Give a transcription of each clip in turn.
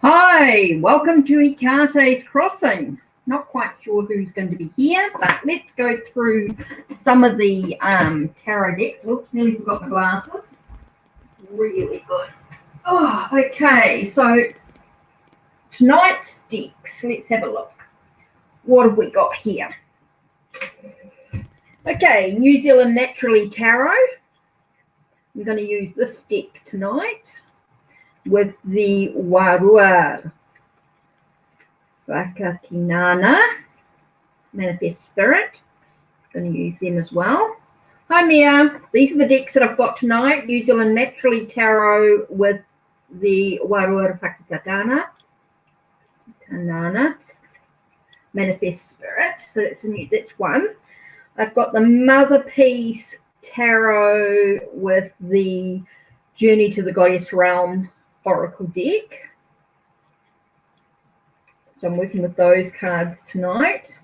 Hi, welcome to HeKate's Crossing. Not quite sure who's going to be here, but let's go through some of the tarot decks. Oops, nearly forgot my glasses. Really good. Oh, okay, so tonight's decks, let's have a look. What have we got here? Okay, New Zealand Naturally Tarot. I'm going to use this deck tonight with the Warua Whakatinana Manifest Spirit. I'm going to use them as well. Hi Mia, these are the decks that I've got tonight. New Zealand Naturally Tarot with the Warua Whakatinana Manifest Spirit. So that's one. I've got the Mother Peace Tarot with the Journey to the Goddess Realm Oracle deck. So I'm working with those cards tonight.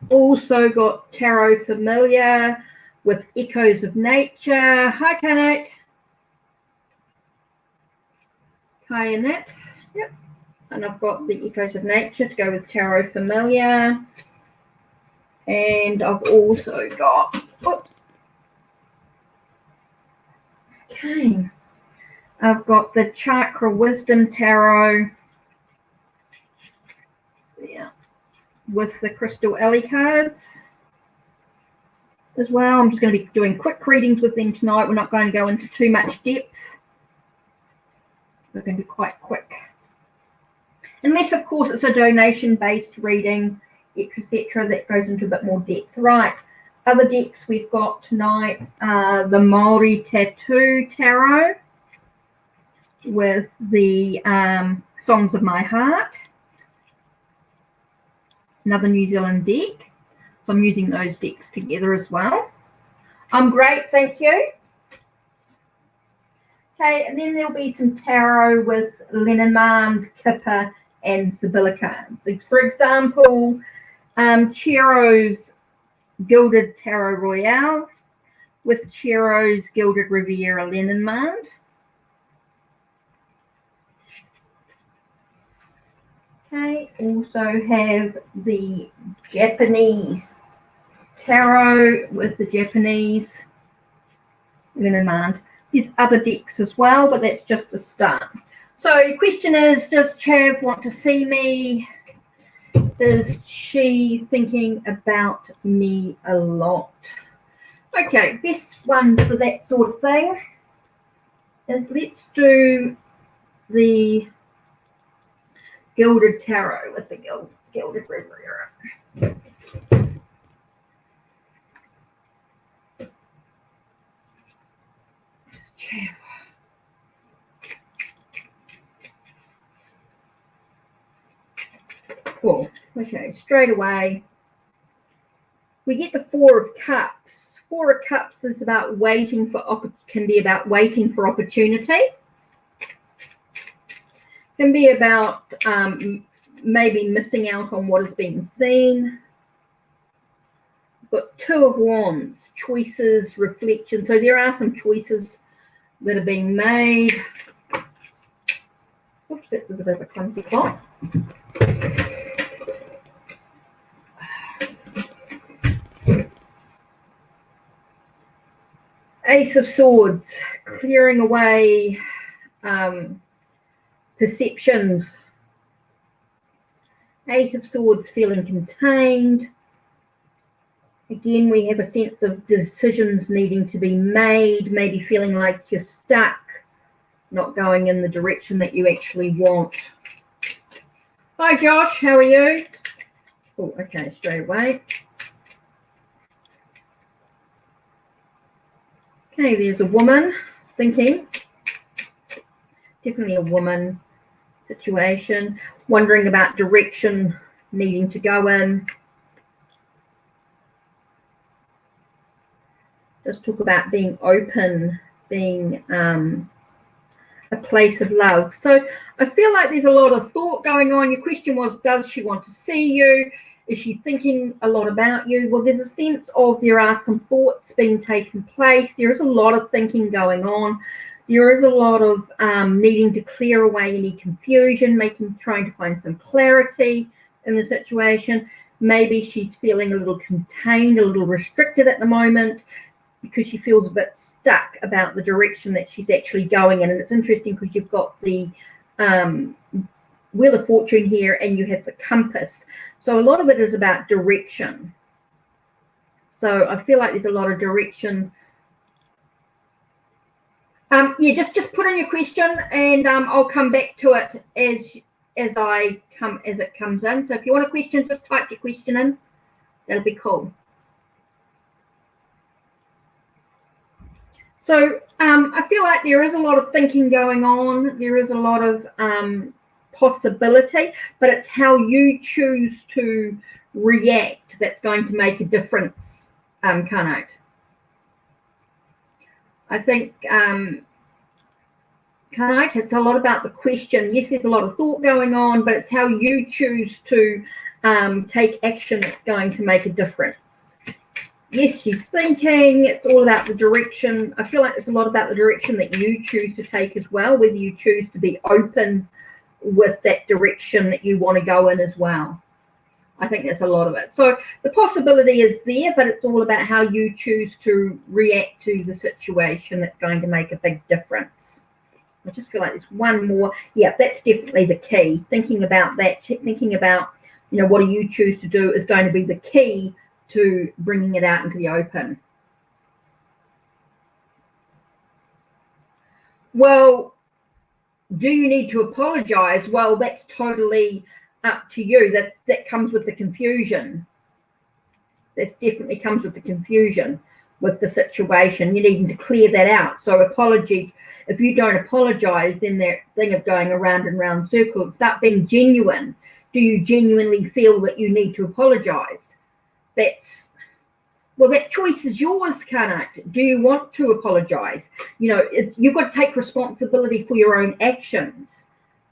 Also got Tarot Familiar with Echoes of Nature. Hi, Kate. Hi, Annette. Yep. And I've got the Echoes of Nature to go with Tarot Familiar. And I've also got, oops. Okay. I've got the Chakra Wisdom Tarot. Yeah. With the Crystal Alley cards as well. I'm just going to be doing quick readings with them tonight. We're not going to go into too much depth. We're going to be quite quick. Unless, of course, it's a donation-based reading, etc., that goes into a bit more depth. Right. Other decks we've got tonight are the Maori Tattoo Tarot with the Songs of My Heart. Another New Zealand deck. So I'm using those decks together as well. I'm great, thank you. Okay, and then there'll be some tarot with Lenormand, Kipper, and Sibylla cards. For example, Chiro's Gilded Tarot Royale with Chiro's Gilded Riviera Lenormand. Okay, also have the Japanese Tarot with the Japanese Lenormand. There's other decks as well, but that's just a start. So the question is, does Chav want to see me? Is she thinking about me a lot? Okay, best one for that sort of thing is let's do the Gilded Tarot with the Gilded Riviera. Cool. Okay, straight away we get the Four of Cups. Four of Cups is about waiting for can be about waiting for opportunity. Can be about maybe missing out on what is being seen. We've got Two of Wands, choices, reflection. So there are some choices that are being made. Oops, that was a bit of a clumsy clock. Ace of Swords, clearing away perceptions. Eight of Swords, feeling contained. Again, we have a sense of decisions needing to be made, maybe feeling like you're stuck, not going in the direction that you actually want. Hi, Josh, how are you? Oh, okay, straight away. Okay, there's a woman thinking. Definitely a woman situation, wondering about direction needing to go in. Just talk about being open, being a place of love. So I feel like there's a lot of thought going on. Your question was, does she want to see you? Is she thinking a lot about you? Well, there's a sense of there are some thoughts being taken place. There is a lot of thinking going on. There is a lot of needing to clear away any confusion, trying to find some clarity in the situation. Maybe she's feeling a little contained, a little restricted at the moment because she feels a bit stuck about the direction that she's actually going in. And it's interesting because you've got the Wheel of Fortune here and you have the compass. So a lot of it is about direction. So I feel like there's a lot of direction. Yeah, just put in your question and I'll come back to it as it comes in. So if you want a question, just type your question in. That'll be cool. So I feel like there is a lot of thinking going on. There is a lot of possibility, but it's how you choose to react that's going to make a difference, Carnote. I think, Carnote, it's a lot about the question. Yes, there's a lot of thought going on, but it's how you choose to take action that's going to make a difference. Yes, she's thinking. It's all about the direction. I feel like it's a lot about the direction that you choose to take as well, whether you choose to be open with that direction that you want to go in as well. I think that's a lot of it. So the possibility is there, but it's all about how you choose to react to the situation that's going to make a big difference. I just feel like there's one more. Yeah, that's definitely the key. Thinking about that, thinking about, what do you choose to do is going to be the key to bringing it out into the open. Well, do you need to apologize? Well, that's totally up to you. That comes with the confusion. This definitely comes with the confusion with the situation. You need to clear that out. So apology, if you don't apologize, then that thing of going around and round circles. It's about being genuine. Do you genuinely feel that you need to apologize? That choice is yours, Carnote. Do you want to apologize? You've got to take responsibility for your own actions.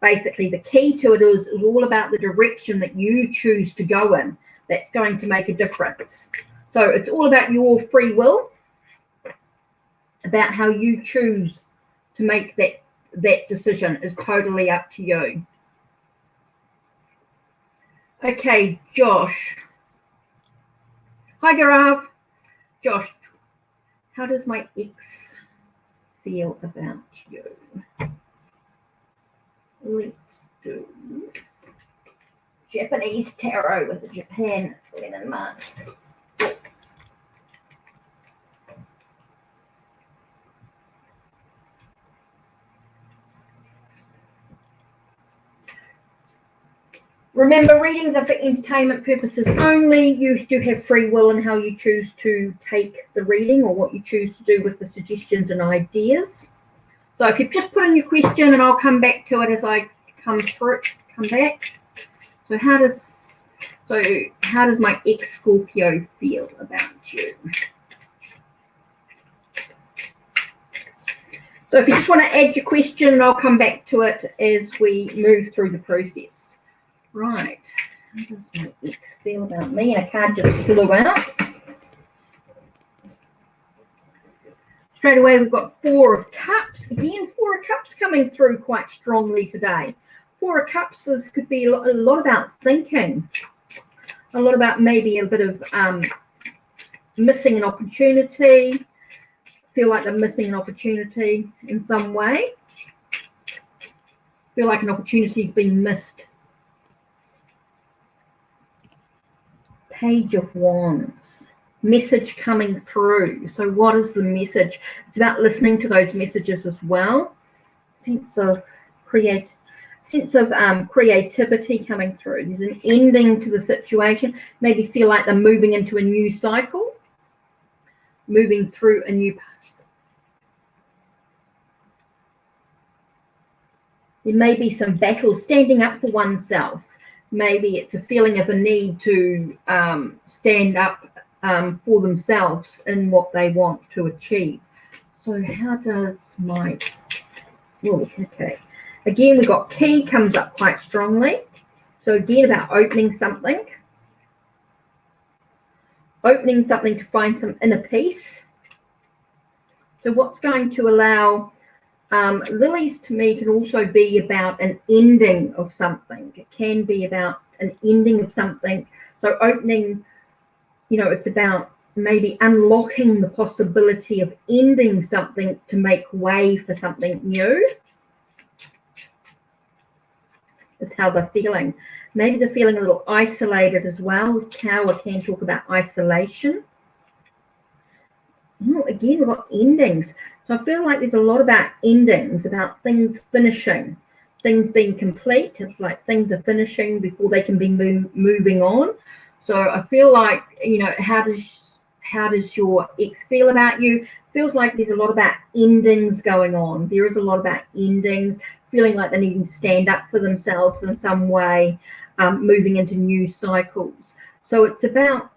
Basically, the key to it is all about the direction that you choose to go in. That's going to make a difference. So it's all about your free will, about how you choose to make that decision is totally up to you. Okay, Josh. Hi, Gaurav. Josh, how does my ex feel about you? Let's do Japanese tarot with the Japan linen mark. Remember, readings are for entertainment purposes only. You do have free will in how you choose to take the reading or what you choose to do with the suggestions and ideas. So if you just put in your question and I'll come back to it as I come back. So how does my ex-Scorpio feel about you? So if you just want to add your question and I'll come back to it as we move through the process. Right, how does my ex feel about me? And a card just flew out. Straight away, we've got Four of Cups. Again, Four of Cups coming through quite strongly today. Four of Cups could be a lot about thinking, a lot about maybe a bit of missing an opportunity. Feel like they're missing an opportunity in some way. Feel like an opportunity's been missed. Page of Wands, message coming through. So what is the message? It's about listening to those messages as well. Sense of creativity coming through. There's an ending to the situation. Maybe feel like they're moving into a new cycle, moving through a new path. There may be some battles, standing up for oneself. Maybe it's a feeling of a need to stand up for themselves in what they want to achieve. So how does my... Oh, okay. Again, we've got key comes up quite strongly. So again, about opening something. opening something to find some inner peace. So what's going to allow lilies to me can also be about an ending of something. It can be about an ending of something. So opening, you know, it's about maybe unlocking the possibility of ending something to make way for something new. Is how they're feeling. Maybe they're feeling a little isolated as well. Tower can talk about isolation. Oh, again, we've got endings. So I feel like there's a lot about endings, about things finishing, things being complete. It's like things are finishing before they can be moving on. So I feel like, you know, how does your ex feel about you? Feels like there's a lot about endings going on. There is a lot about endings, feeling like they're needing to stand up for themselves in some way, moving into new cycles. So it's about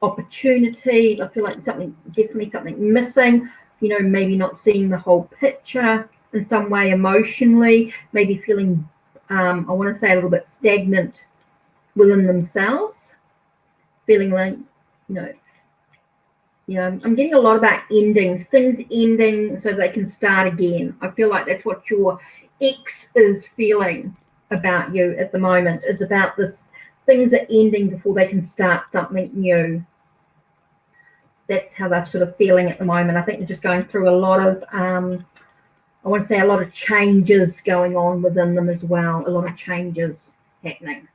opportunity. I feel like there's definitely something missing, you know, maybe not seeing the whole picture in some way emotionally, maybe feeling, I want to say a little bit stagnant within themselves, feeling like, you know, yeah, I'm getting a lot about endings, things ending so they can start again. I feel like that's what your ex is feeling about you at the moment, is about this, things are ending before they can start something new. So that's how they're sort of feeling at the moment. I think they're just going through a lot of, I want to say a lot of changes going on within them as well, a lot of changes happening.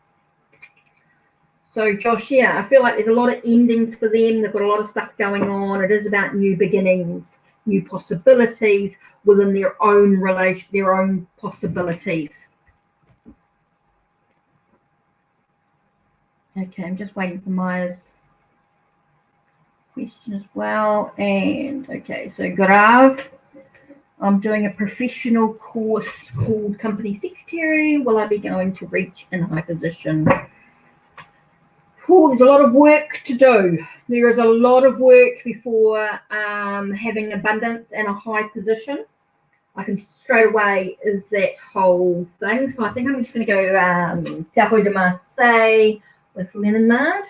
So Josh, yeah, I feel like there's a lot of endings for them. They've got a lot of stuff going on. It is about new beginnings, new possibilities within their own relation, their own possibilities. Okay, I'm just waiting for Maya's question as well. And okay, so Gaurav, I'm doing a professional course called Company Secretary. Will I be going to reach in high position? Oh, there's a lot of work to do. There is a lot of work before having abundance and a high position. I can straight away is that whole thing. So I think I'm just going to go Tahoe de Marseille with Leningrad.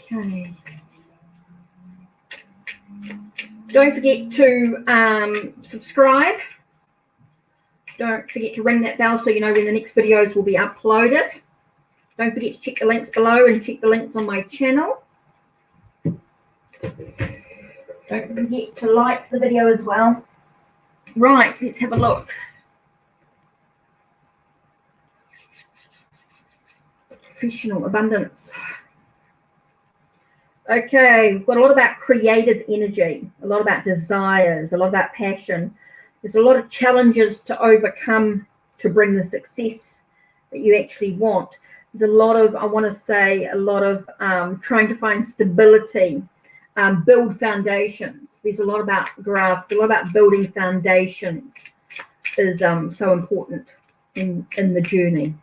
Okay. Don't forget to subscribe. Don't forget to ring that bell so you know when the next videos will be uploaded. Don't forget to check the links below and check the links on my channel. Don't forget to like the video as well. Right, let's have a look. Professional abundance. Okay, we've got a lot about creative energy, a lot about desires, a lot about passion. There's a lot of challenges to overcome to bring the success that you actually want. There's a lot of, I want to say, a lot of trying to find stability, build foundations. There's a lot about graphs, a lot about building foundations is so important in the journey.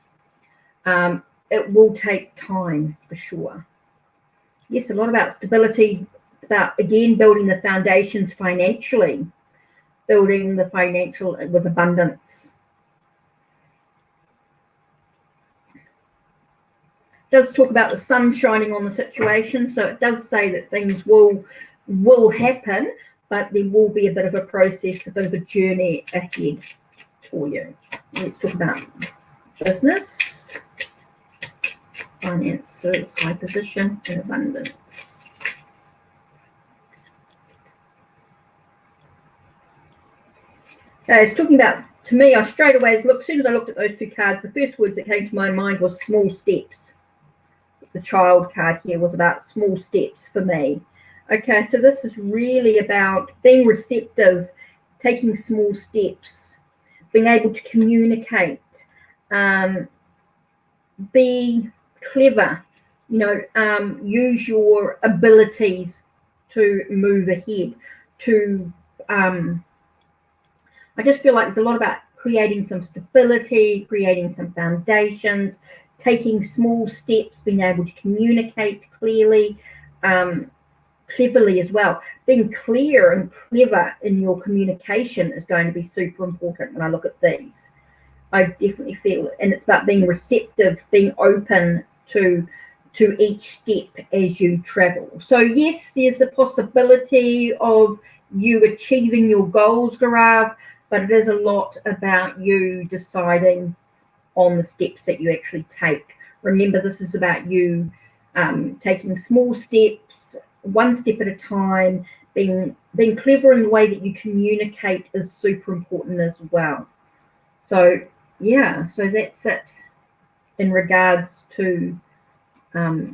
It will take time for sure. Yes, a lot about stability. It's about, again, building the foundations financially, building the financial with abundance. It does talk about the sun shining on the situation, so it does say that things will happen, but there will be a bit of a process, a bit of a journey ahead for you. Let's talk about business, finances, high position, and abundance. Okay, it's talking about, to me, I straight away, as soon as I looked at those two cards, the first words that came to my mind was small steps. The child card here was about small steps for me. Okay, so this is really about being receptive, taking small steps, being able to communicate, be clever, you know, use your abilities to move ahead, to I just feel like there's a lot about creating some stability, creating some foundations, taking small steps, being able to communicate clearly, cleverly as well. Being clear and clever in your communication is going to be super important when I look at these. I definitely feel it. And it's about being receptive, being open to each step as you travel. So yes, there's a possibility of you achieving your goals, Gaurav, but it is a lot about you deciding on the steps that you actually take. Remember, this is about you taking small steps, one step at a time. Being clever in the way that you communicate is super important as well. So yeah, so that's it in regards to a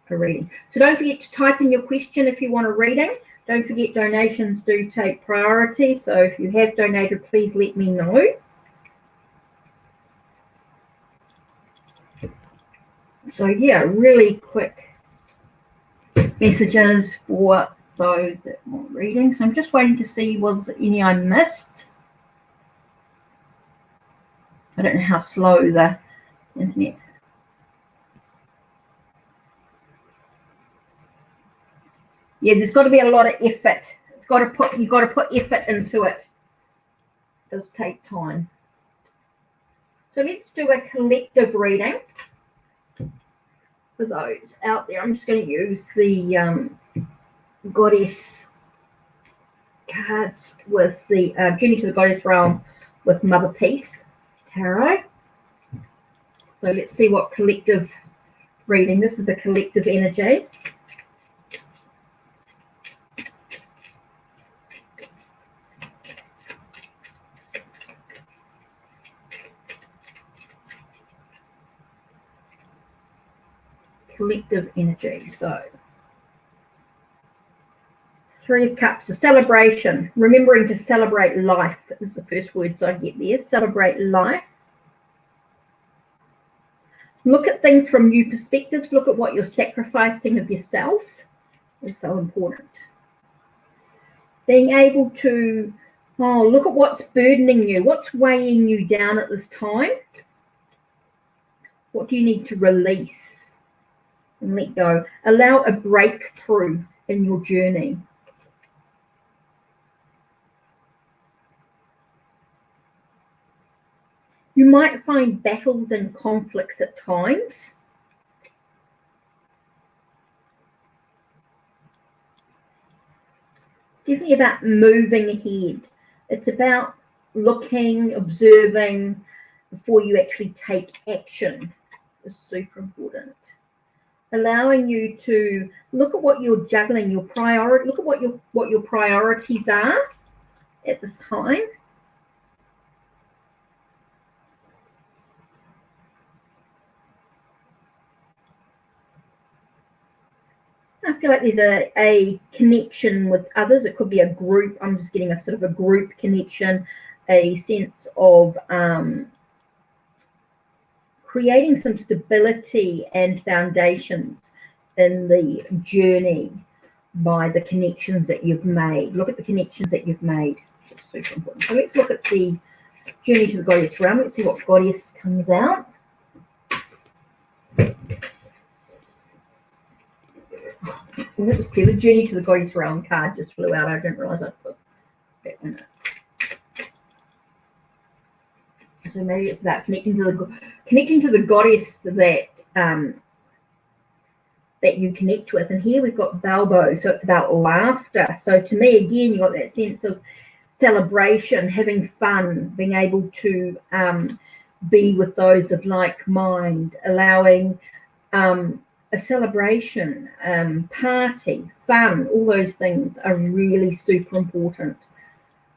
reading. So don't forget to type in your question if you want a reading. Don't forget donations do take priority. So if you have donated, please let me know. So yeah, really quick messages for those that want reading. So I'm just waiting to see was there any I missed. I don't know how slow the internet. Yeah, there's got to be a lot of effort. You've got to put effort into it. It does take time. So let's do a collective reading for those out there. I'm just going to use the goddess cards with the Journey to the Goddess Realm with Mother Peace Tarot. So let's see what collective reading. This is a collective energy. Collective energy. So Three of Cups, a celebration. Remembering to celebrate life is the first words I get there. Celebrate life. Look at things from new perspectives. Look at what you're sacrificing of yourself is so important. Being able to look at what's burdening you, what's weighing you down at this time. What do you need to release and let go? Allow a breakthrough in your journey. You might find battles and conflicts at times. It's definitely about moving ahead. It's about looking, observing before you actually take action. It's super important. Allowing you to look at what you're juggling, your priority. Look at what your priorities are at this time. I feel like there's a connection with others. It could be a group. I'm just getting a sort of a group connection, a sense of creating some stability and foundations in the journey by the connections that you've made. Look at the connections that you've made. It's super important. So let's look at the Journey to the Goddess Realm. Let's see what Goddess comes out. Well, that was clever. Journey to the Goddess Realm card just flew out. I didn't realise I'd put that in it. So maybe it's about connecting to the goddess that that you connect with. And here we've got Balbo, so it's about laughter. So to me, again, you got that sense of celebration, having fun, being able to be with those of like mind, allowing a celebration, party, fun. All those things are really super important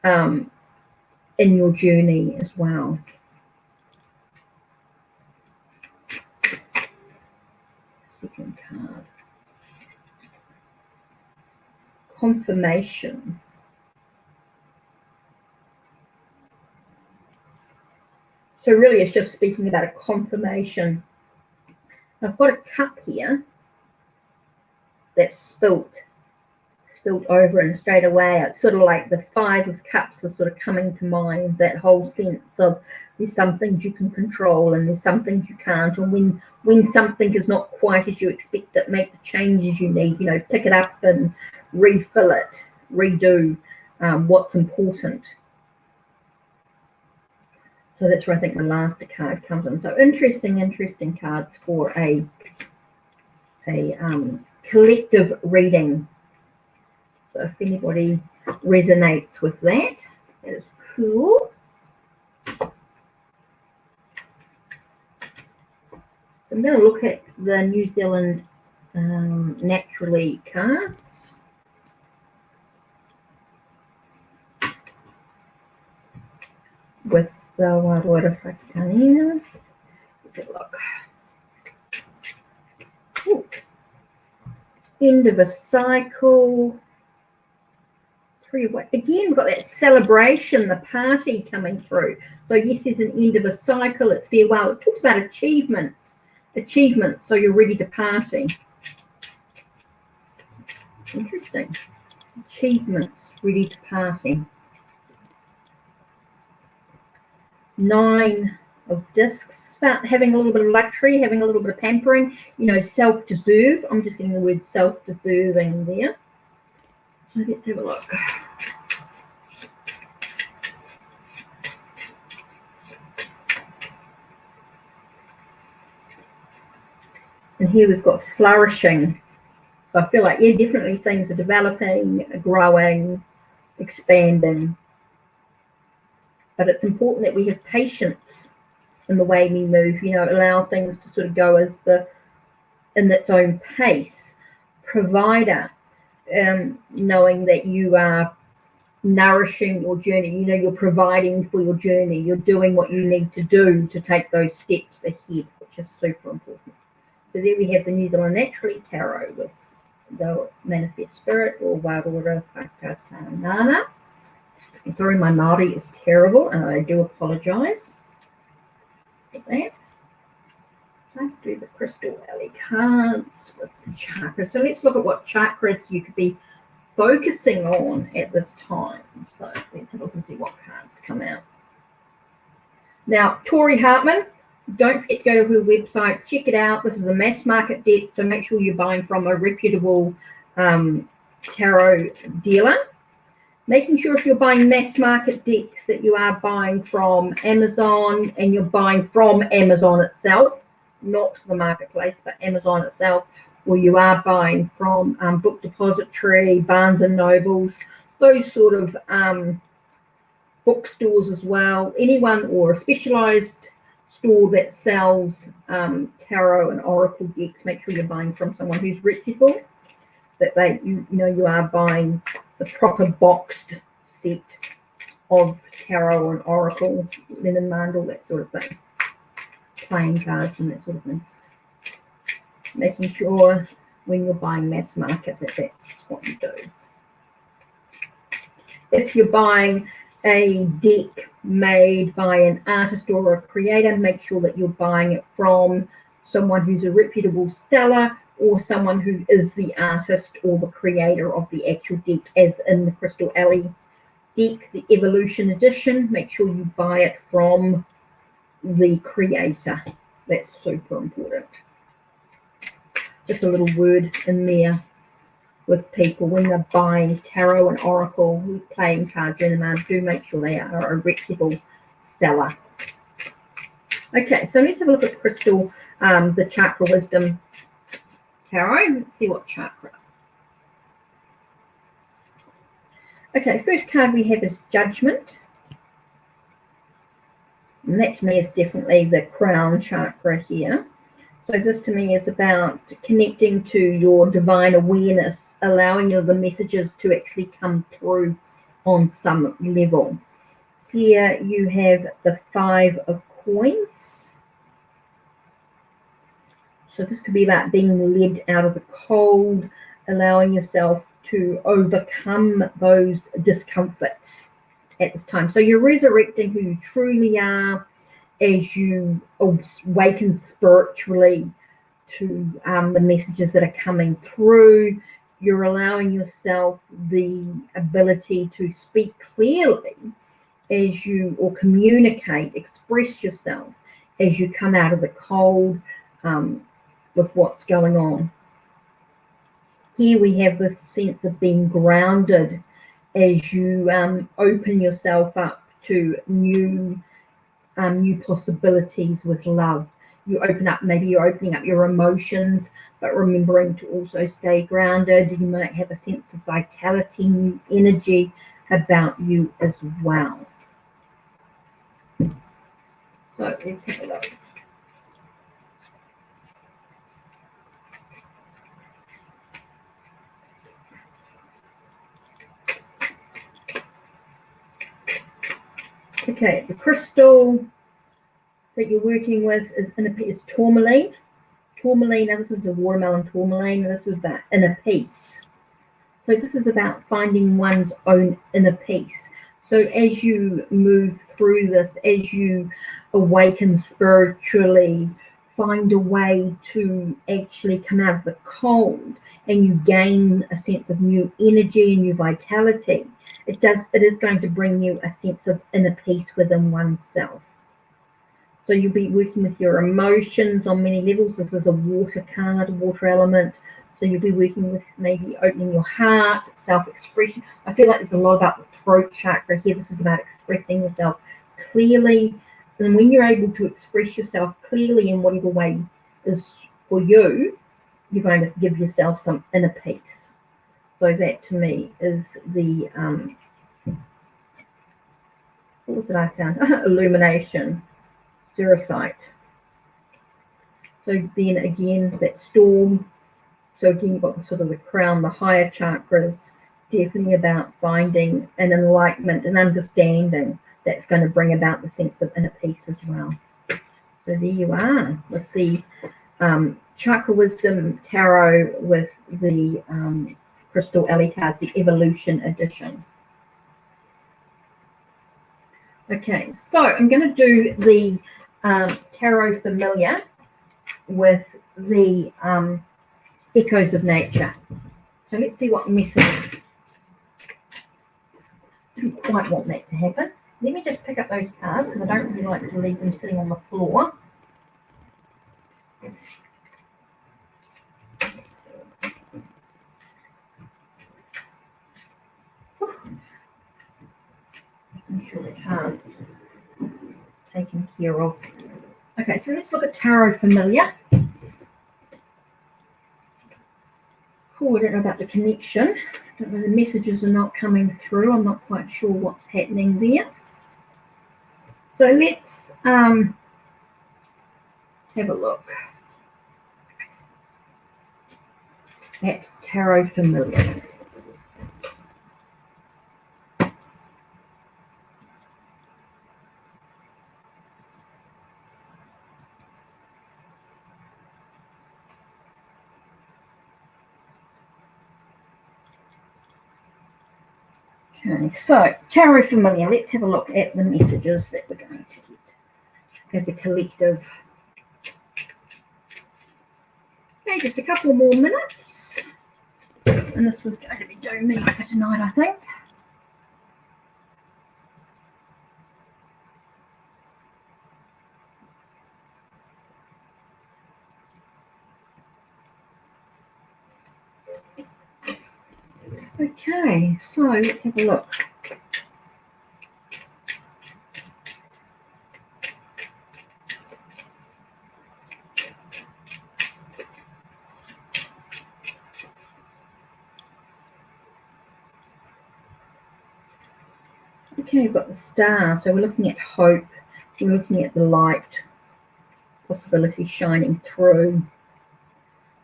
in your journey as well. Second card. Confirmation. So really it's just speaking about a confirmation. I've got a cup here that's spilt. It's spilt over, and straight away it's sort of like the Five of Cups is sort of coming to mind, that whole sense of there's some things you can control and there's some things you can't, and when something is not quite as you expect it, make the changes you need, you know, pick it up and refill it, redo what's important. So that's where I think my laughter card comes in. So interesting cards for a collective reading. So if anybody resonates with that, that is cool. I'm going to look at the New Zealand Naturally cards. With the Wild Water Whakatanina. Let's have a look. Ooh. End of a cycle. Again, we've got that celebration, the party coming through. So yes, there's an end of a cycle, it's farewell. It talks about achievements, so you're ready to party. Interesting. Achievements, ready to party. 9 of discs, about having a little bit of luxury, having a little bit of pampering, you know, self-deserve. I'm just getting the word self-deserving there. So let's have a look. And here we've got flourishing. So I feel like, yeah, definitely things are developing, growing, expanding. But it's important that we have patience in the way we move, you know, allow things to sort of go in its own pace. Provider, knowing that you are nourishing your journey, you know, you're providing for your journey, you're doing what you need to do to take those steps ahead, which is super important. So there we have the New Zealand Naturally Tarot with the Manifest Spirit, or Wild Water Whakatanina. I'm sorry, my Māori is terrible, and I do apologise for that. I do the Crystal Alley cards with the chakras. So let's look at what chakras you could be focusing on at this time. So let's have a look and see what cards come out. Now, Tori Hartman, don't forget to go to her website, check it out. This is a mass market deck, so make sure you're buying from a reputable tarot dealer. Making sure if you're buying mass market decks that you are buying from Amazon, and you're buying from Amazon itself, not the marketplace, but Amazon itself, or you are buying from Book Depository, Barnes and Nobles, those sort of bookstores as well. Anyone, or a specialized store that sells tarot and oracle decks, make sure you're buying from someone who's reputable, that you know you are buying the proper boxed set of tarot and oracle, linen mandal, that sort of thing, playing cards and that sort of thing. Making sure when you're buying mass market that that's what you do. If you're buying a deck made by an artist or a creator, make sure that you're buying it from someone who's a reputable seller, or someone who is the artist or the creator of the actual deck, as in the Crystal Alley deck, the Evolution Edition. Make sure you buy it from the creator. That's super important. Just a little word in there with people when they're buying tarot and oracle playing cards in, and do make sure they are a reputable seller. Okay, so let's have a look at Crystal, the Chakra Wisdom Tarot. Let's see what chakra. Okay, first card we have is Judgment. And that to me is definitely the crown chakra here. So this to me is about connecting to your divine awareness, allowing the messages to actually come through on some level. Here you have the 5 of Coins. So this could be about being led out of the cold, allowing yourself to overcome those discomforts at this time. So you're resurrecting who you truly are as you awaken spiritually to the messages that are coming through. you're allowing yourself the ability to speak clearly as you, or communicate, express yourself as you come out of the cold with what's going on. Here we have this sense of being grounded as you open yourself up to new possibilities with love. You open up, maybe you're opening up your emotions, but remembering to also stay grounded. You might have a sense of vitality, new energy about you as well. So let's have a look. Okay, the crystal that you're working with is tourmaline. Tourmaline, now this is a watermelon tourmaline, and this is that inner peace. So this is about finding one's own inner peace. So as you move through this, as you awaken spiritually, find a way to actually come out of the cold, and you gain a sense of new energy and new vitality, it is going to bring you a sense of inner peace within oneself. So you'll be working with your emotions on many levels. This is a water card, water element. So you'll be working with maybe opening your heart, self-expression. I feel like there's a lot about the throat chakra here. This is about expressing yourself clearly. And when you're able to express yourself clearly in whatever way is for you, you're going to give yourself some inner peace. So that to me is the, what was it I found? Illumination. Cerussite. So then again, that storm. So again, you've got the sort of the crown, the higher chakras, definitely about finding an enlightenment, an understanding that's going to bring about the sense of inner peace as well. So there you are with the Chakra Wisdom Tarot with the Crystal Alley cards, the Evolution Edition. Okay, so I'm going to do the Tarot Familiar with the Echoes of Nature. So let's see what message. I don't quite want that to happen. Let me just pick up those cards because I don't really like to leave them sitting on the floor. I'm sure the cards taken care of. Okay, so let's look at Tarot Familiar. Oh, I don't know about the connection. I don't know, the messages are not coming through. I'm not quite sure what's happening there. So let's have a look at Tarot Familiar. Okay, so Tarot Familiar, let's have a look at the messages that we're going to get as a collective. Okay, just a couple more minutes. And this was going to be doing me for tonight, I think. Okay, so let's have a look. Okay, we've got the star, so we're looking at hope, we're looking at the light, possibility shining through.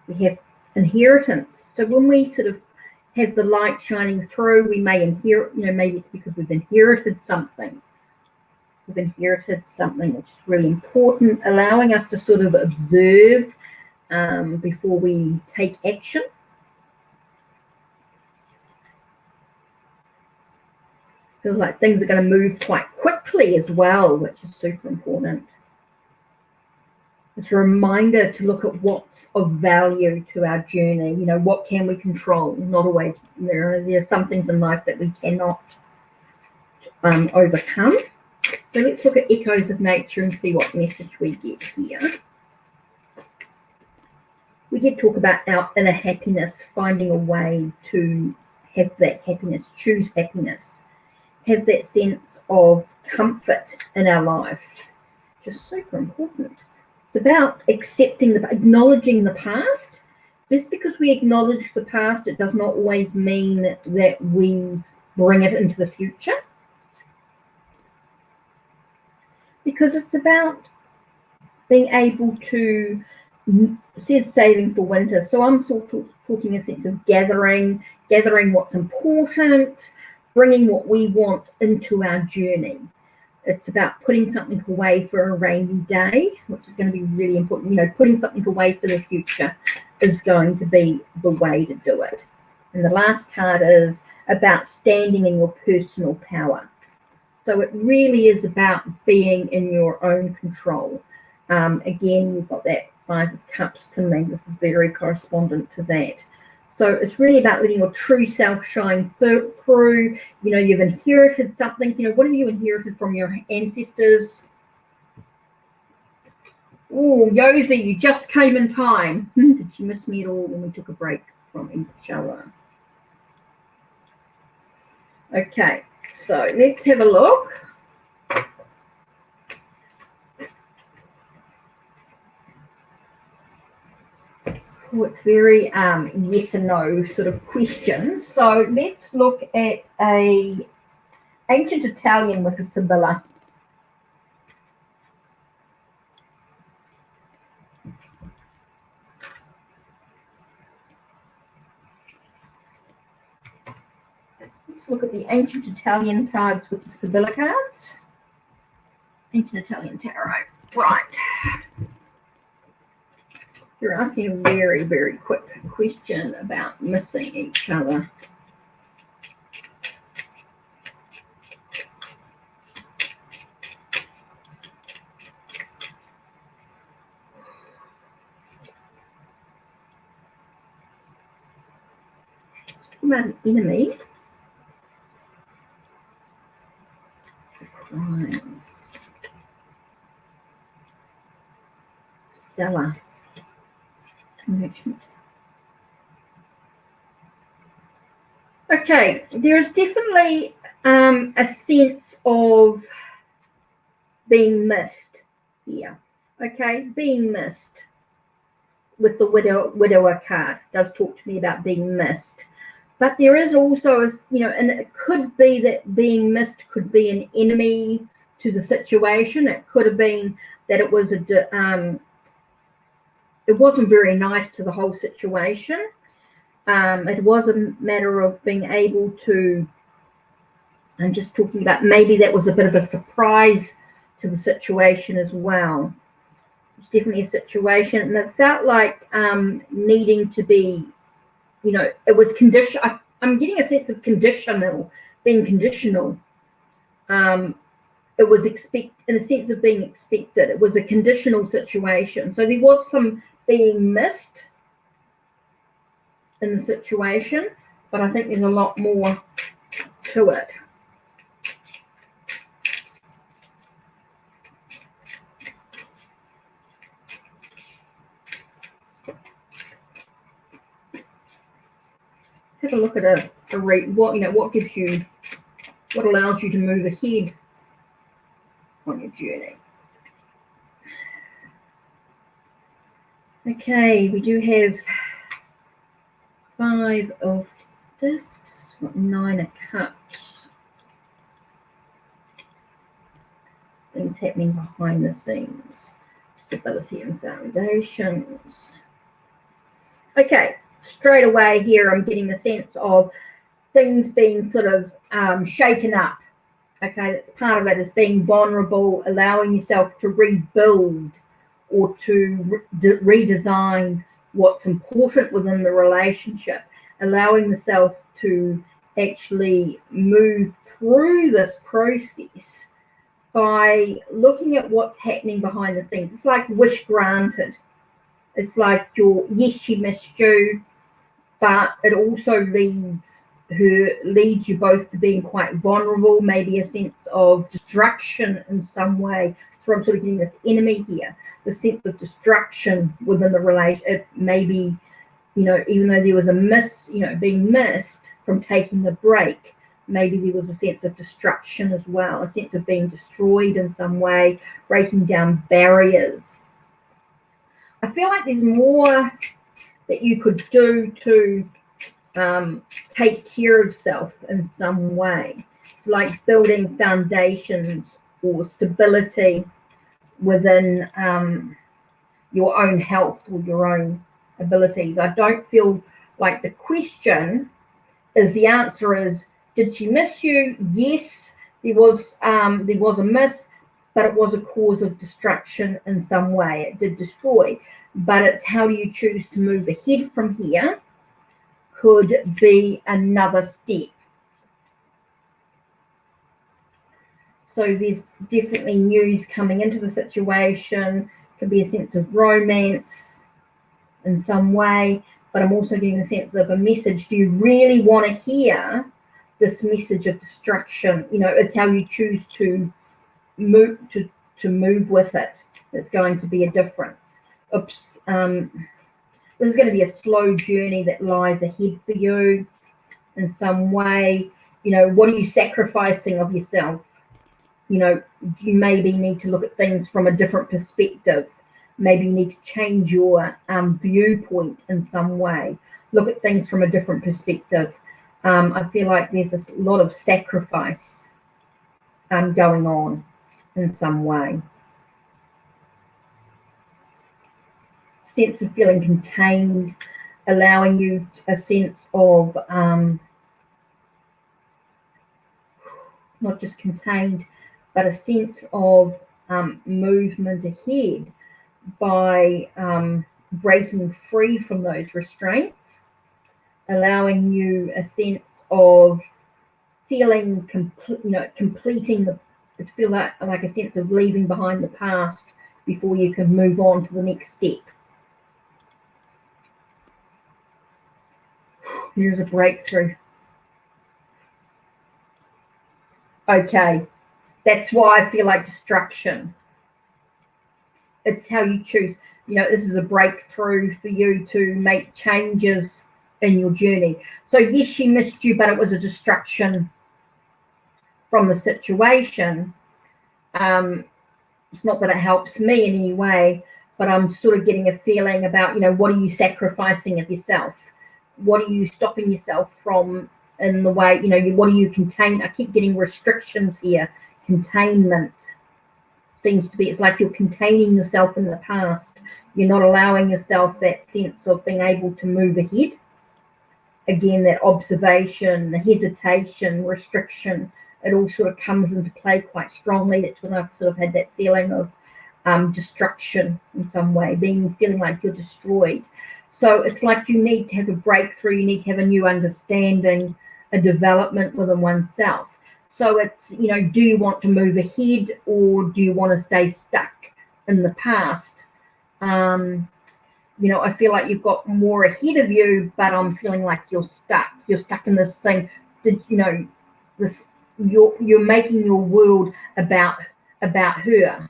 We have inheritance, so when we sort of have the light shining through, we may inherit, maybe it's because we've inherited something. We've inherited something which is really important, allowing us to sort of observe before we take action. Feels like things are going to move quite quickly as well, which is super important. It's a reminder to look at what's of value to our journey. You know, what can we control? Not always. There are some things in life that we cannot overcome. So let's look at echoes of nature and see what message we get here. We did talk about our inner happiness, finding a way to have that happiness, choose happiness, have that sense of comfort in our life. Just super important. It's about accepting, acknowledging the past. Just because we acknowledge the past, it does not always mean that we bring it into the future. Because it's about being able to, it says saving for winter. So I'm sort of talking a sense of gathering what's important, bringing what we want into our journey. It's about putting something away for a rainy day, which is going to be really important. You know, putting something away for the future is going to be the way to do it. And the last card is about standing in your personal power. So it really is about being in your own control. Again, you've got that 5 of Cups to me. This is very correspondent to that. So it's really about letting your true self shine through. You know, you've inherited something. You know, what have you inherited from your ancestors? Oh, Yosi, you just came in time. Did you miss me at all when we took a break from each other? Okay, so let's have a look. Oh, it's very yes and no sort of questions. So let's look at a ancient Italian with a Sibylla. Let's look at the ancient Italian cards with the Sibylla cards. Ancient Italian tarot. Right. You're asking a very, very quick question about missing each other. About an enemy. Surprise. Seller. Merchant. Okay, there is definitely a sense of being missed here. Okay, being missed with the widower card does talk to me about being missed. But there is also, and it could be that being missed could be an enemy to the situation. It could have been that it was it wasn't very nice to the whole situation. It was a matter of being able to, I'm just talking about maybe that was a bit of a surprise to the situation as well. It's definitely a situation, and it felt like needing to be, it was condition. I'm getting a sense of conditional, being conditional. It was in a sense of being expected. It was a conditional situation. So there was some being missed in the situation, but I think there's a lot more to it. Let's have a look at what gives you, what allows you to move ahead on your journey. Okay, we do have 5 of discs, 9 of cups. Things happening behind the scenes. Stability and foundations. Okay, straight away here I'm getting the sense of things being sort of shaken up. Okay, that's part of it, is being vulnerable, allowing yourself to rebuild or to redesign what's important within the relationship, allowing yourself to actually move through this process by looking at what's happening behind the scenes. It's like wish granted. It's like yes, she missed you, but it also leads you both to being quite vulnerable, maybe a sense of destruction in some way. So I'm sort of getting this enemy here, the sense of destruction within the relationship. Maybe, even though there was a being missed from taking the break, maybe there was a sense of destruction as well, a sense of being destroyed in some way, breaking down barriers. I feel like there's more that you could do to take care of self in some way. It's like building foundations or stability within your own health or your own abilities. I don't feel like the question is, the answer is, did she miss you? Yes, there was a miss, but it was a cause of destruction in some way. It did destroy, but it's how do you choose to move ahead from here could be another step. So there's definitely news coming into the situation. Could be a sense of romance in some way, but I'm also getting a sense of a message. Do you really want to hear this message of destruction? It's how you choose to move with it. It's going to be a difference. This is going to be a slow journey that lies ahead for you in some way. What are you sacrificing of yourself? You maybe need to look at things from a different perspective. Maybe you need to change your viewpoint in some way. Look at things from a different perspective. I feel like there's a lot of sacrifice going on in some way. Sense of feeling contained, allowing you a sense of not just contained, but a sense of movement ahead by breaking free from those restraints, allowing you a sense of feeling completing it's feel like a sense of leaving behind the past before you can move on to the next step. Here's a breakthrough. Okay, that's why I feel like destruction. It's how you choose. This is a breakthrough for you to make changes in your journey. So yes, she missed you, but it was a distraction from the situation. It's not that it helps me in any way, but I'm sort of getting a feeling about, what are you sacrificing of yourself? What are you stopping yourself from in the way, what do you contain? I keep getting restrictions here. Containment seems to be, it's like you're containing yourself in the past. You're not allowing yourself that sense of being able to move ahead. Again, that observation, the hesitation, restriction, it all sort of comes into play quite strongly. That's when I've sort of had that feeling of destruction in some way, feeling like you're destroyed. So it's like you need to have a breakthrough, you need to have a new understanding, a development within oneself. So it's, do you want to move ahead or do you want to stay stuck in the past? I feel like you've got more ahead of you, but I'm feeling like you're stuck. You're stuck in this thing. This you're making your world about her.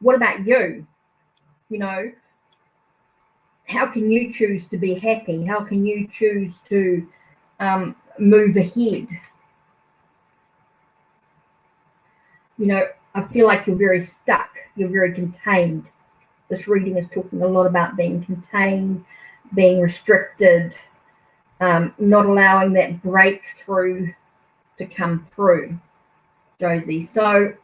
What about you? How can you choose to be happy? How can you choose to move ahead? I feel like you're very stuck. You're very contained. This reading is talking a lot about being contained, being restricted, not allowing that breakthrough to come through, Josie. So,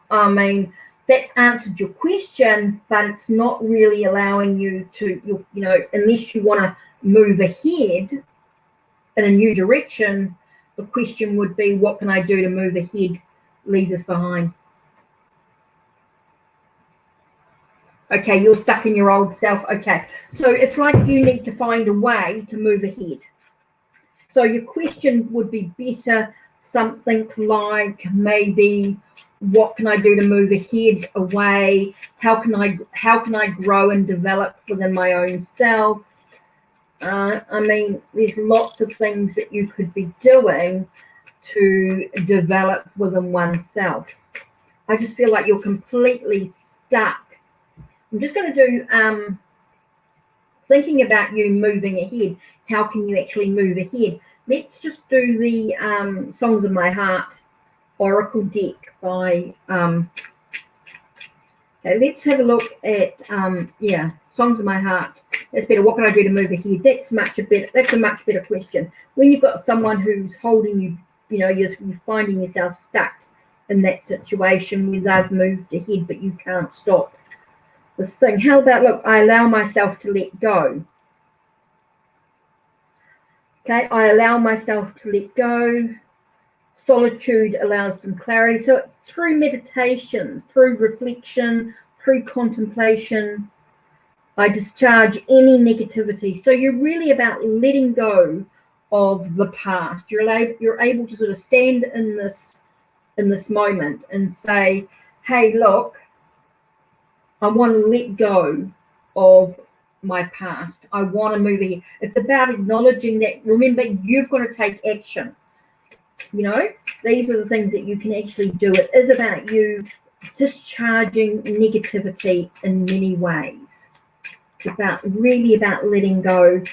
that's answered your question, but it's not really allowing you to, unless you want to move ahead in a new direction, the question would be, what can I do to move ahead, leave this behind? Okay, you're stuck in your old self. Okay, so it's like you need to find a way to move ahead. So your question would be better something like maybe, what can I do to move ahead, away? How can I grow and develop within my own self? I mean, there's lots of things that you could be doing to develop within oneself. I just feel like you're completely stuck. I'm just going to do thinking about you moving ahead. How can you actually move ahead? Let's just do the Songs of My Heart Oracle deck by okay, let's have a look at yeah, Songs of My Heart. That's better. What can I do to move ahead? That's a much better question. When you've got someone who's holding you, you know, you're finding yourself stuck in that situation where they've moved ahead but you can't stop this thing. How about, look, I allow myself to let go. Okay, I allow myself to let go. Solitude allows some clarity. So it's through meditation, through reflection, through contemplation, I discharge any negativity. So you're really about letting go of the past. You're able to sort of stand in this moment and say, hey, look, I want to let go of my past. I want to move ahead. It's about acknowledging that. Remember, you've got to take action. You know, these are the things that you can actually do. It is about you discharging negativity in many ways. It's really about letting go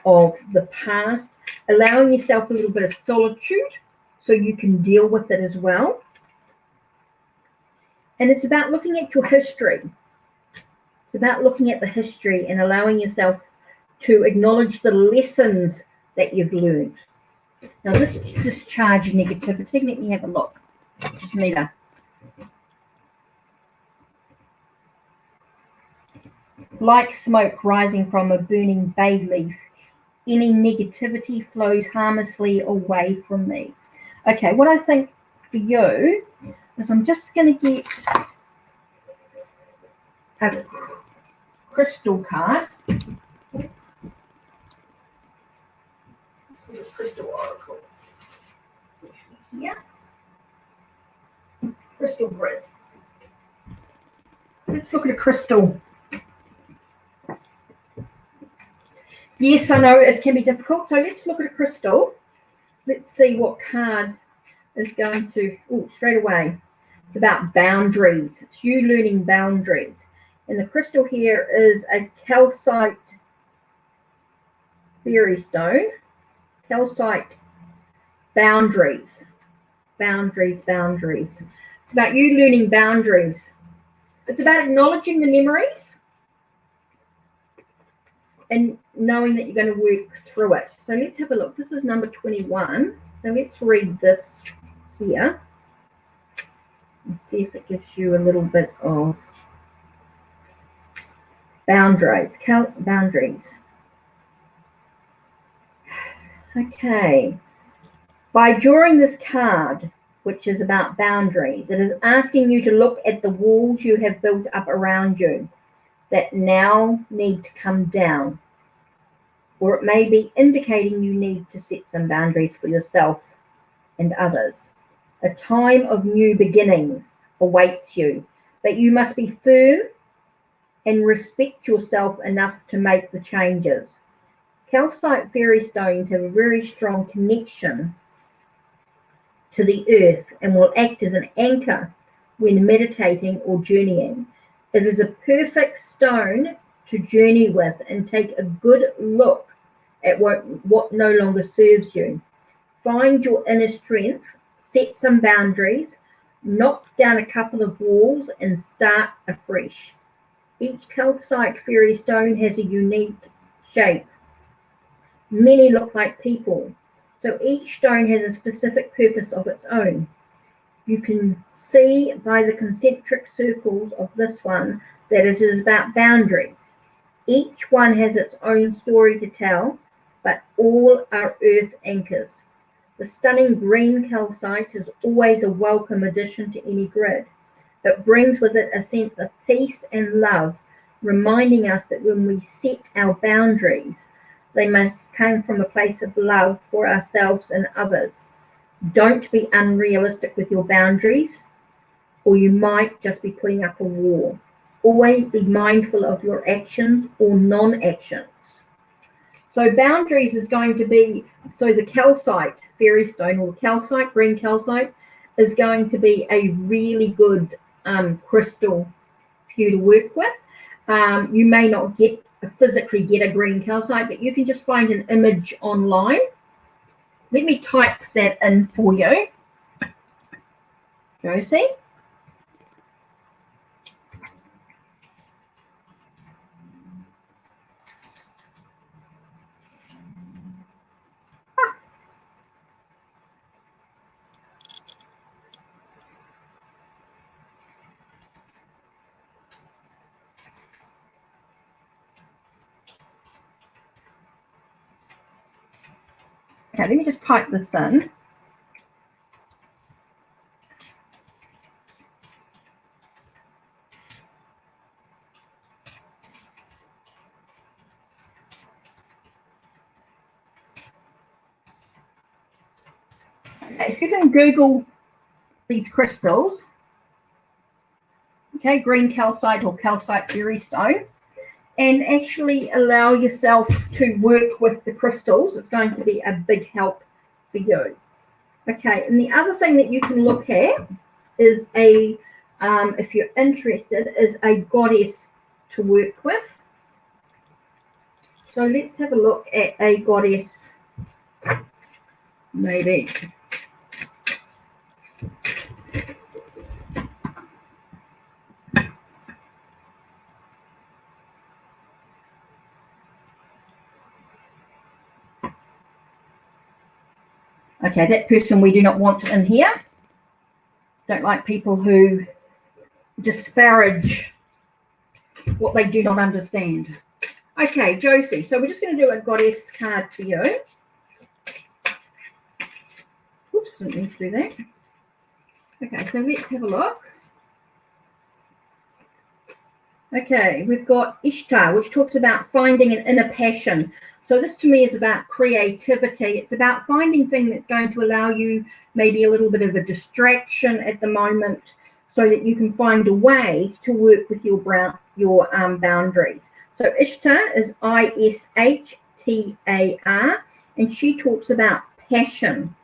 of the past, allowing yourself a little bit of solitude so you can deal with it as well. And it's about looking at your history. It's about looking at the history and allowing yourself to acknowledge the lessons that you've learned. Now, this discharge negativity, let me have a look. Just need a like smoke rising from a burning bay leaf. Any negativity flows harmlessly away from me. Okay, what I think for you is I'm just going to get a crystal card. This is crystal oracle. Here. Crystal grid. Let's look at a crystal. Yes, I know it can be difficult. So let's look at a crystal. Let's see what card is going to, straight away. It's about boundaries. It's you learning boundaries. And the crystal here is a calcite fairy stone. Calcite boundaries. Boundaries. It's about you learning boundaries. It's about acknowledging the memories and knowing that you're going to work through it. So let's have a look. This is number 21. So let's read this here and see if it gives you a little bit of boundaries. Boundaries. Okay. By drawing this card, which is about boundaries, it is asking you to look at the walls you have built up around you that now need to come down. Or it may be indicating you need to set some boundaries for yourself and others. A time of new beginnings awaits you, but you must be firm and respect yourself enough to make the changes. Calcite fairy stones have a very strong connection to the earth and will act as an anchor when meditating or journeying. It is a perfect stone to journey with and take a good look at what no longer serves you. Find your inner strength, set some boundaries, knock down a couple of walls and start afresh. Each calcite fairy stone has a unique shape. Many look like people, so each stone has a specific purpose of its own. You can see by the concentric circles of this one that it is about boundaries. Each one has its own story to tell, but all are earth anchors. The stunning green calcite is always a welcome addition to any grid. It brings with it a sense of peace and love, reminding us that when we set our boundaries, they must come from a place of love for ourselves and others. Don't be unrealistic with your boundaries or you might just be putting up a wall. Always be mindful of your actions or non-actions. So boundaries is going to be, so the calcite fairy stone, or calcite, green calcite, is going to be a really good crystal for you to work with. You may not physically get a green calcite, but you can just find an image online. Let me type that in for you, Josie. Okay, let me just type this in. Okay, if you can Google these crystals, okay, green calcite or calcite fairy stone, and actually allow yourself to work with the crystals, it's going to be a big help for you. Okay, and the other thing that you can look at is if you're interested, is a goddess to work with. So let's have a look at a goddess, maybe. Okay, that person we do not want in here. Don't like people who disparage what they do not understand. Okay, Josie, so we're just going to do a goddess card for you. Oops, didn't mean to do that. Okay, so let's have a look. Okay, we've got Ishtar, which talks about finding an inner passion. So this to me is about creativity. It's about finding things that's going to allow you maybe a little bit of a distraction at the moment so that you can find a way to work with your boundaries. So Ishtar is Ishtar, and she talks about passion.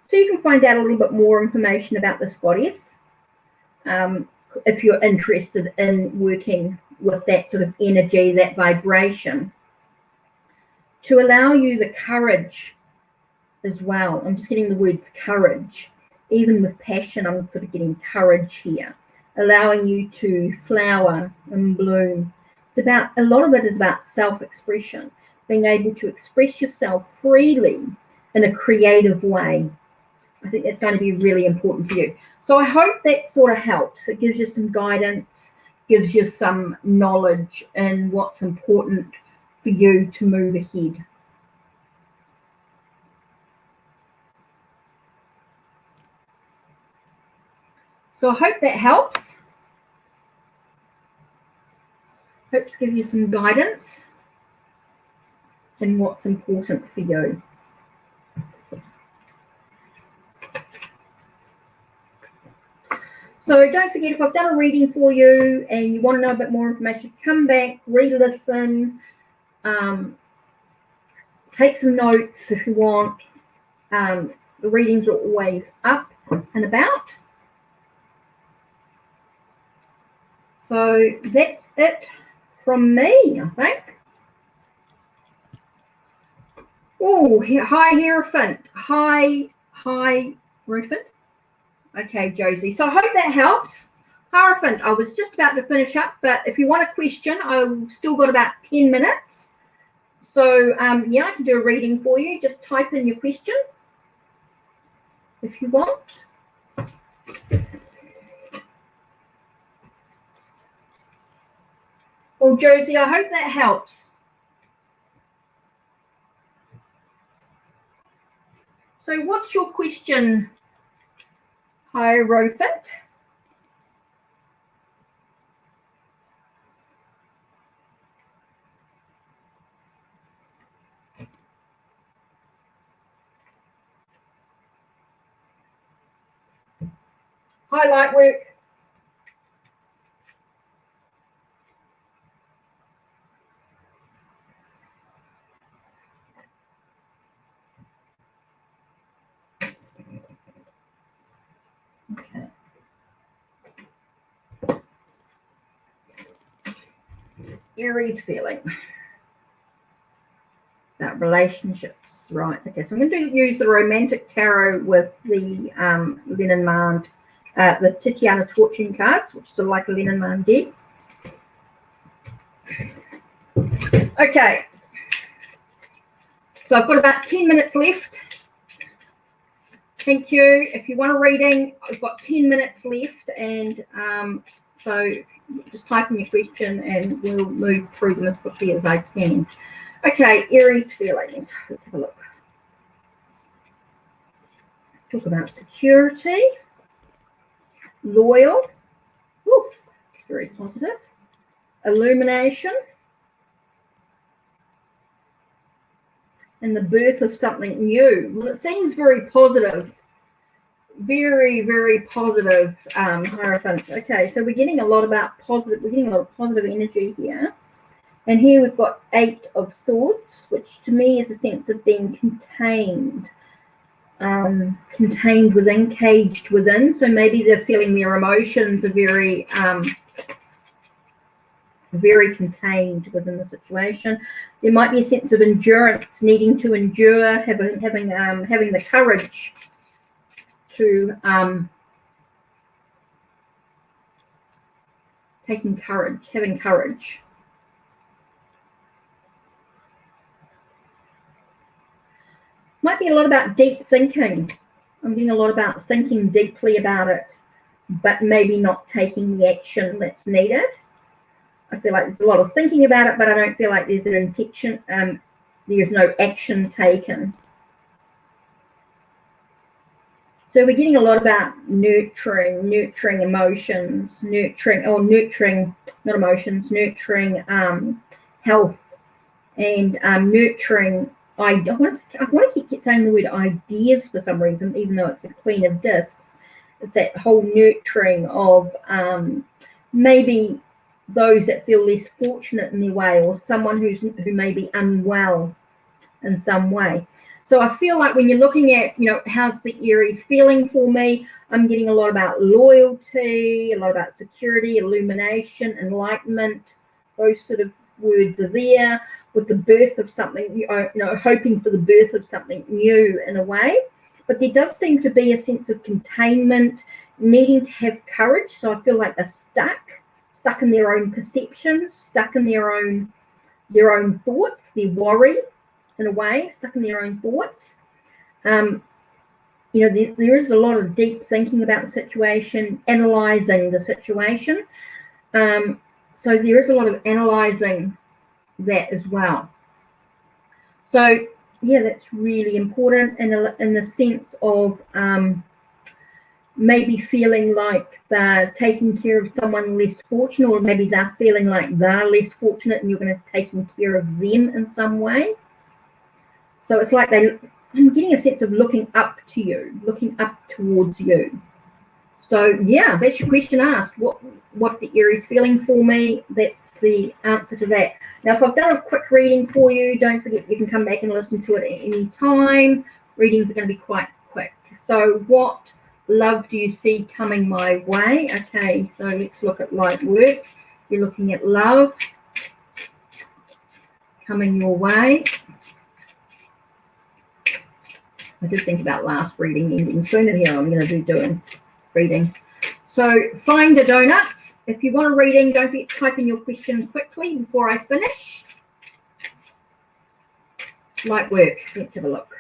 So you can find out a little bit more information about this goddess if you're interested in working with that sort of energy, that vibration, to allow you the courage as well. I'm just getting the words courage. Even with passion, I'm sort of getting courage here, allowing you to flower and bloom. It's about, a lot of it is about self-expression, being able to express yourself freely in a creative way. I think that's going to be really important for you. So I hope that sort of helps. It gives you some guidance, gives you some knowledge in what's important for you to move ahead. So I hope that helps. Hope to give you some guidance in what's important for you. So don't forget, if I've done a reading for you and you want to know a bit more information, come back, re-listen, take some notes if you want. The readings are always up and about. So that's it from me, I think. Oh, hi, Hierophant. Hi, Rufin. Okay, Josie. So I hope that helps. Hierophant, I was just about to finish up, but if you want a question, I've still got about 10 minutes. So, yeah, I can do a reading for you. Just type in your question if you want. Well, Josie, I hope that helps. So what's your question, Hierophant? Hi, Lightwork. Okay. Aries feeling. About relationships, right? Okay, so I'm going to use the Romantic Tarot with the Lenormand, the Titiana's Fortune cards, which is like a Lenormand deck. Okay, so I've got about 10 minutes left. Thank you. If you want a reading, I've got 10 minutes left, and so just type in your question and we'll move through them as quickly as I can. Okay, Aries feelings. Let's have a look. Talk about security, loyal, ooh, very positive, illumination, and the birth of something new. Well, it seems very positive. Very, very positive, Hierophant. Okay, so we're getting a lot about positive. We're getting a lot of positive energy here. And here we've got 8 of Swords, which to me is a sense of being contained. Contained within, caged within. So maybe they're feeling their emotions are very, very contained within the situation. There might be a sense of endurance, needing to endure, having the courage to having courage. Might be a lot about deep thinking. I'm getting a lot about thinking deeply about it, but maybe not taking the action that's needed. I feel like there's a lot of thinking about it, but I don't feel like there's an intention. There's no action taken. So we're getting a lot about nurturing emotions, nurturing not emotions, nurturing health, and nurturing. I want to keep saying the word ideas for some reason, even though it's the Queen of Discs. It's that whole nurturing of maybe those that feel less fortunate in their way, or someone who may be unwell in some way. So I feel like when you're looking at, how's the Aries feeling for me, I'm getting a lot about loyalty, a lot about security, illumination, enlightenment. Those sort of words are there, with the birth of something, hoping for the birth of something new in a way. But there does seem to be a sense of containment, needing to have courage. So I feel like they're stuck in their own perceptions, stuck in their own thoughts, their worry, in a way, stuck in their own thoughts. There is a lot of deep thinking about the situation, analysing the situation. So there is a lot of analysing that as well. So yeah, that's really important in the sense of maybe feeling like they're taking care of someone less fortunate, or maybe they're feeling like they're less fortunate and you're going to be taking care of them in some way. So it's like I'm getting a sense of looking up to you, looking up towards you. So yeah, that's your question asked. What the Aries feeling for me? That's the answer to that. Now, if I've done a quick reading for you, don't forget you can come back and listen to it at any time. Readings are going to be quite quick. So what love do you see coming my way? Okay, so let's look at light work. You're looking at love coming your way. I did think about last reading ending sooner here. I'm going to be doing readings. So find a donuts. If you want a reading, don't forget to type in your question quickly before I finish. Light work. Let's have a look.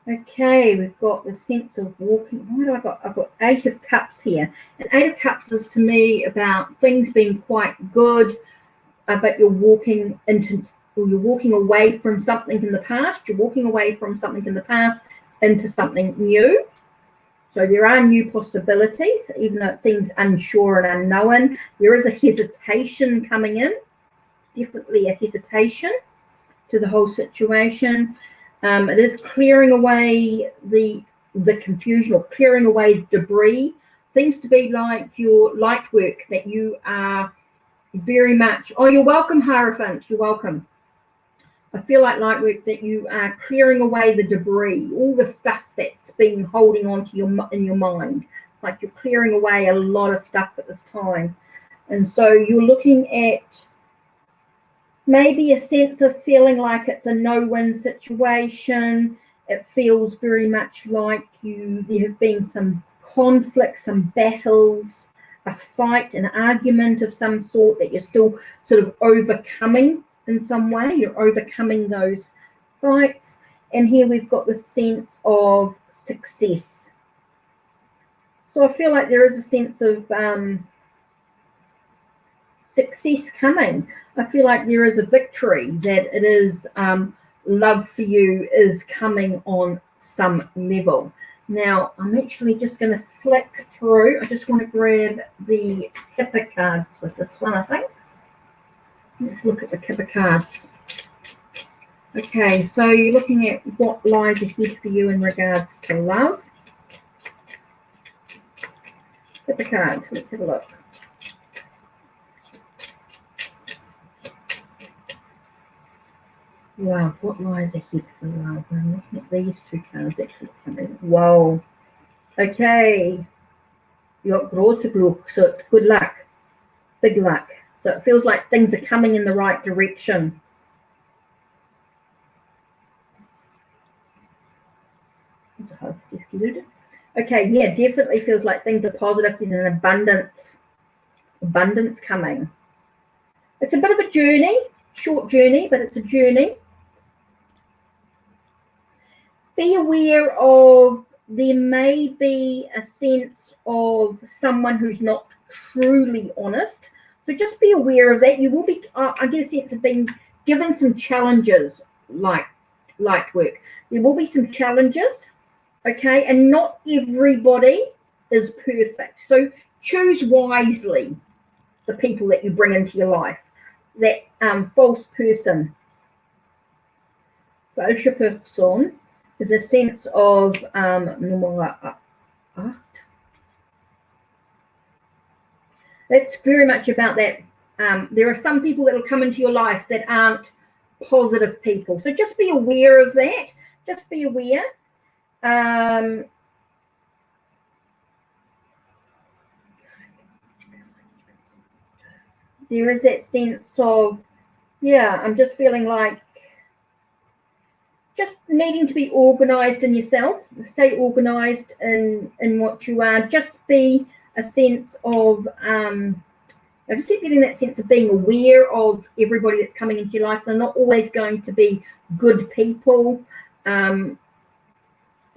Okay, we've got the sense of walking. What do I got? I've got 8 of Cups here. And 8 of Cups is to me about things being quite good, but you're walking away from something in the past. You're walking away from something in the past into something new. So there are new possibilities, even though it seems unsure and unknown. There is a hesitation coming in. definitely a hesitation to the whole situation. It is clearing away the confusion, or clearing away debris. Seems to be like your light work that you are very much. Oh, you're welcome, Hierophant. You're welcome. I feel like light work that you are clearing away the debris, all the stuff that's been holding on to in your mind. It's like you're clearing away a lot of stuff at this time. And so you're looking at maybe a sense of feeling like it's a no-win situation. It feels very much like there have been some conflict, some battles, a fight, an argument of some sort that you're still sort of overcoming in some way. You're overcoming those fights. And here we've got the sense of success. So I feel like there is a sense of success coming. I feel like there is a victory, that it is love for you is coming on some level. Now, I'm actually just going to flick through. I just want to grab the Kipper cards with this one, I think. Let's look at the Kipper cards. Okay, so you're looking at what lies ahead for you in regards to love. Kipper cards, let's have a look. Wow, what lies ahead for love? I'm looking at these two cards actually. Whoa. Okay. You got große Glück, so it's good luck. Big luck. So it feels like things are coming in the right direction. Okay, yeah, definitely feels like things are positive. There's an abundance coming. It's a bit of a journey, short journey, but it's a journey. Be aware of, there may be a sense of someone who's not truly honest. So just be aware of that. You will be, I get a sense of being given some challenges, like light work. There will be some challenges, okay? And not everybody is perfect. So choose wisely the people that you bring into your life. That false person, falsche Person, is a sense of that's very much about that. There are some people that will come into your life that aren't positive people. So just be aware of that. Just be aware. There is that sense of, yeah, I'm just feeling like just needing to be organized in yourself. Stay organized in what you are. Just be a sense of, I just keep getting that sense of being aware of everybody that's coming into your life. They're not always going to be good people.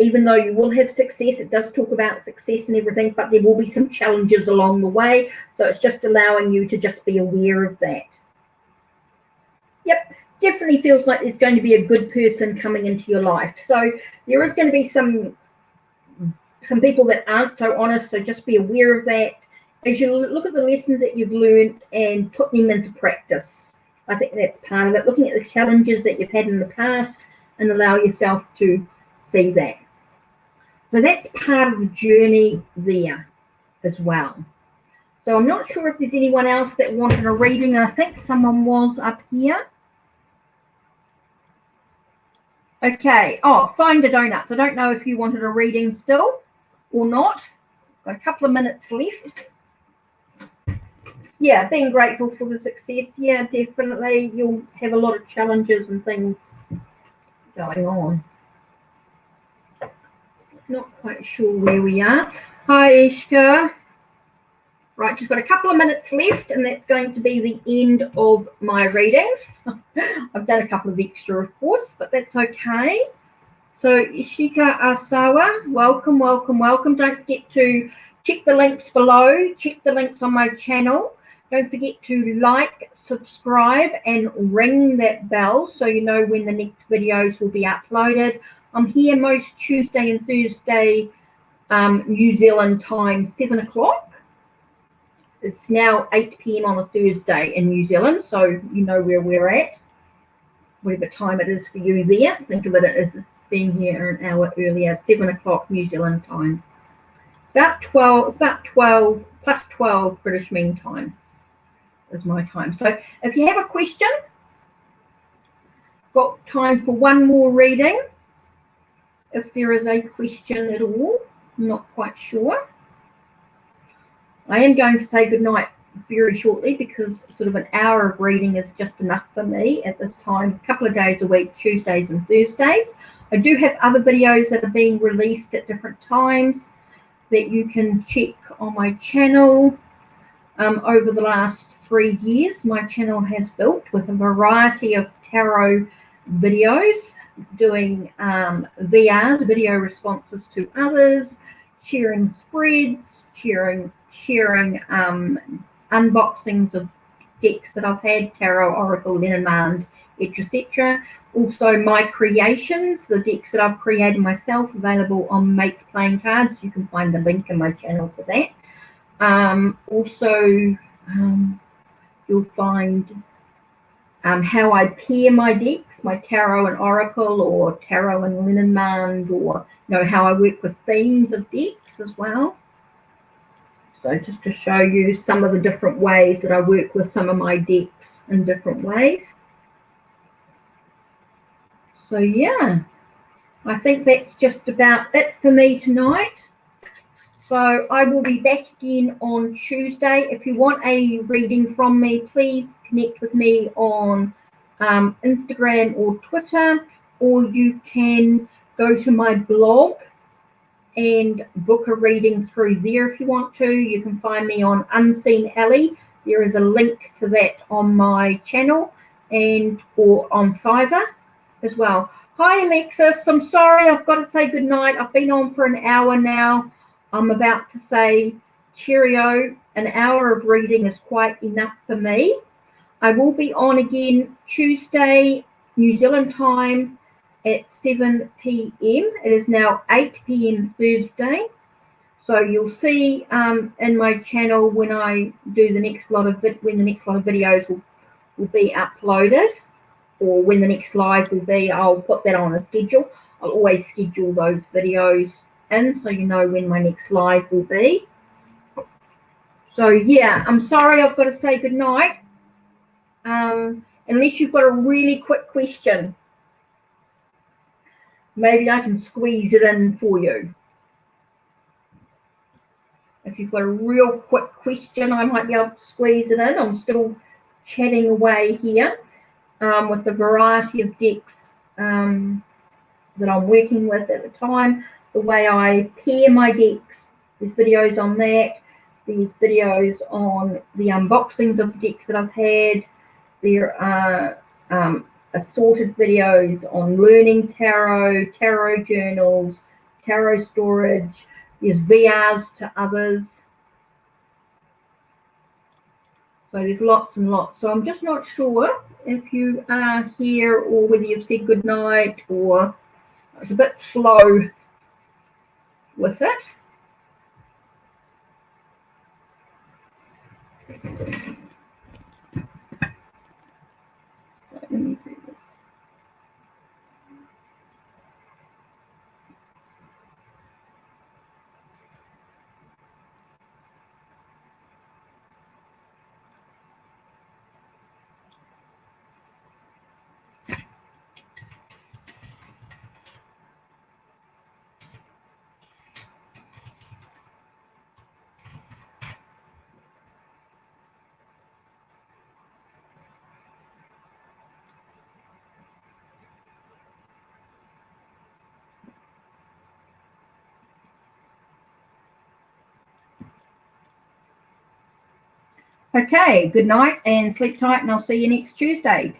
Even though you will have success, it does talk about success and everything, but there will be some challenges along the way. So it's just allowing you to just be aware of that. Yep, definitely feels like there's going to be a good person coming into your life. So there is going to be some people that aren't so honest, so just be aware of that as you look at the lessons that you've learned and put them into practice. I think that's part of it, looking at the challenges that you've had in the past and allow yourself to see that. So that's part of the journey there as well. So I'm not sure if there's anyone else that wanted a reading. I think someone was up here. Okay. Oh, find a donut. So I don't know if you wanted a reading still or not. Got a couple of minutes left. Yeah, being grateful for the success. Yeah, definitely. You'll have a lot of challenges and things going on. Not quite sure where we are. Hi, Ishka. Right, just got a couple of minutes left, and that's going to be the end of my readings. I've done a couple of extra, of course, but that's okay. So, Ishika Asawa, welcome, welcome, welcome. Don't forget to check the links below. Check the links on my channel. Don't forget to like, subscribe, and ring that bell so you know when the next videos will be uploaded. I'm here most Tuesday and Thursday, New Zealand time, 7 o'clock. It's now 8 p.m. on a Thursday in New Zealand, so you know where we're at. Whatever time it is for you there, think of it as being here an hour earlier, 7 o'clock New Zealand time. About 12, it's about 12 plus 12 British Mean Time is my time. So if you have a question, got time for one more reading. If there is a question at all, I'm not quite sure. I am going to say goodnight very shortly because sort of an hour of reading is just enough for me at this time, a couple of days a week, Tuesdays and Thursdays. I do have other videos that are being released at different times that you can check on my channel. Over the last 3 years, my channel has built with a variety of tarot videos, doing VRs, video responses to others, sharing spreads, sharing unboxings of decks that I've had, tarot, oracle, Lenormand, etc. Also my creations, the decks that I've created myself, available on Make Playing Cards. You can find the link in my channel for that. You'll find how I pair my decks, my tarot and oracle, or tarot and Lenormand, or how I work with themes of decks as well. So just to show you some of the different ways that I work with some of my decks in different ways. So yeah, I think that's just about it for me tonight. So I will be back again on Tuesday. If you want a reading from me, please connect with me on Instagram or Twitter, or you can go to my blog and book a reading through there if you want to. You can find me on Unseen Alley. There is a link to that on my channel or on Fiverr as well. Hi Alexis, I'm sorry, I've got to say goodnight. I've been on for an hour now. I'm about to say cheerio. An hour of reading is quite enough for me. I will be on again Tuesday, New Zealand time at 7 p.m. It is now 8 p.m. Thursday. So you'll see in my channel when I do the next lot of videos will be uploaded, or when the next live will be. I'll put that on a schedule. I'll always schedule those videos in so you know when my next live will be. So yeah, I'm sorry, I've got to say goodnight. Unless you've got a really quick question, maybe I can squeeze it in for you. If you've got a real quick question, I might be able to squeeze it in. I'm still chatting away here with the variety of decks that I'm working with at the time, the way I pair my decks. There's videos on that. There's videos on the unboxings of decks that I've had. There are assorted videos on learning tarot, tarot journals, tarot storage. There's VRs to others. So there's lots and lots. So I'm just not sure if you are here or whether you've said goodnight, or it's a bit slow with it. So let me do this. Okay, good night and sleep tight, and I'll see you next Tuesday.